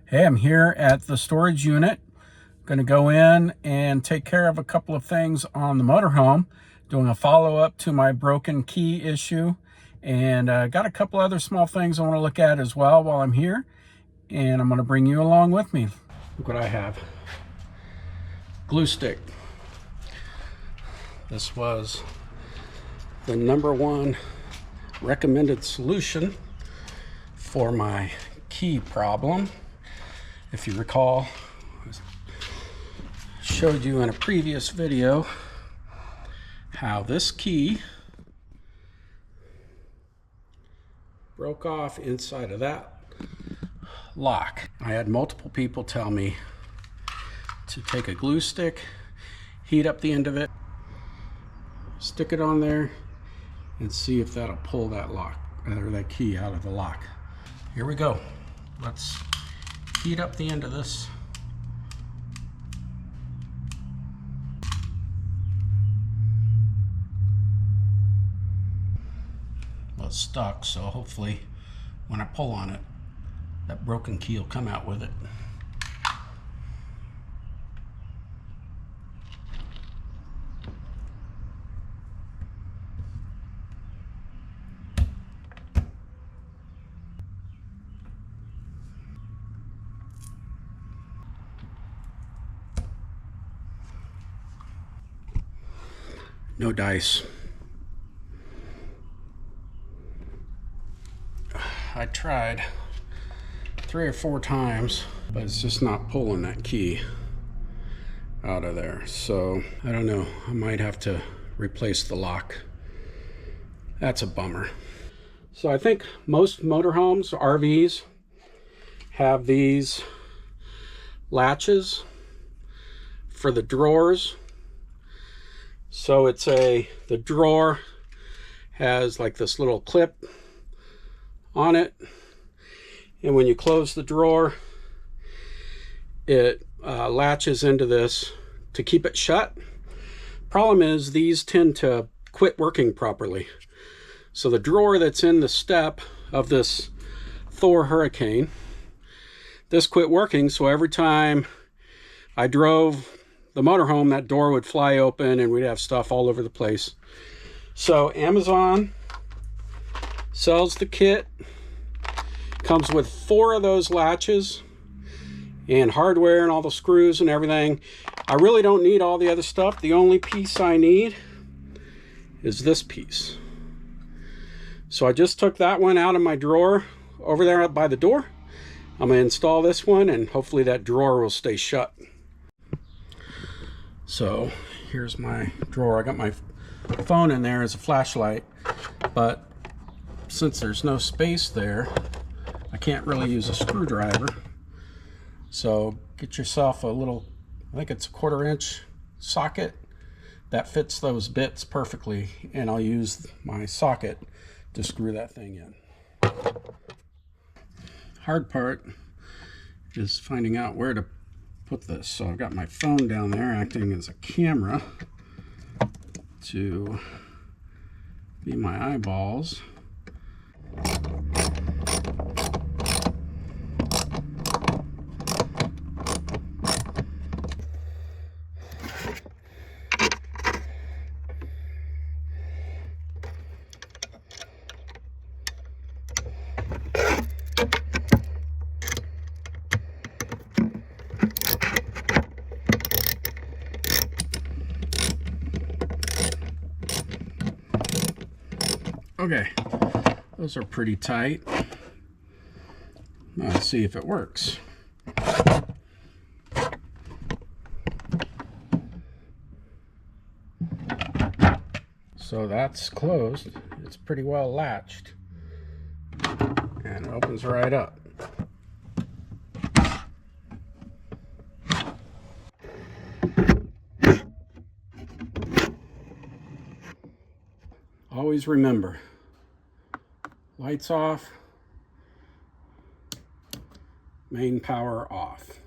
Hey, I'm here at the storage unit. Going to go in and take care of a couple of things on the motorhome, doing a follow-up to my broken key issue, and got a couple other small things I want to look at as well while I'm here, and I'm going to bring you along with me. Look what I have. Glue stick. This was the #1 recommended solution for my key problem. If you recall, I showed you in a previous video how this key broke off inside of that lock. I had multiple people tell me to take a glue stick, heat up the end of it, stick it on there, and see if that'll pull that lock, or that key out of the lock. Here we go. Let's heat up the end of this. Well, it's stuck, so hopefully when I pull on it, that broken key will come out with it. No dice. I tried 3 or 4 times, but it's just not pulling that key out of there. So I don't know, I might have to replace the lock. That's a bummer. So I think most motorhomes, RVs, have these latches for the drawers. So it's the drawer has like this little clip on it, and when you close the drawer, it latches into this to keep it shut. Problem is, these tend to quit working properly. So the drawer that's in the step of this Thor Hurricane, this quit working, so every time I drove the motorhome, that door would fly open and we'd have stuff all over the place. So Amazon sells the kit. Comes with 4 of those latches and hardware and all the screws and everything. I really don't need all the other stuff. The only piece I need is this piece. So I just took that one out of my drawer over there by the door. I'm going to install this one, and hopefully that drawer will stay shut. So here's my drawer. I got my phone in there as a flashlight, but since there's no space there, I can't really use a screwdriver. So get yourself a little, I think it's a 1/4 inch socket that fits those bits perfectly, and I'll use my socket to screw that thing in. Hard part is finding out where to put this. So I've got my phone down there acting as a camera to be my eyeballs. Okay, those are pretty tight. Now let's see if it works. So that's closed. It's pretty well latched, and it opens right up. Always remember, lights off, main power off.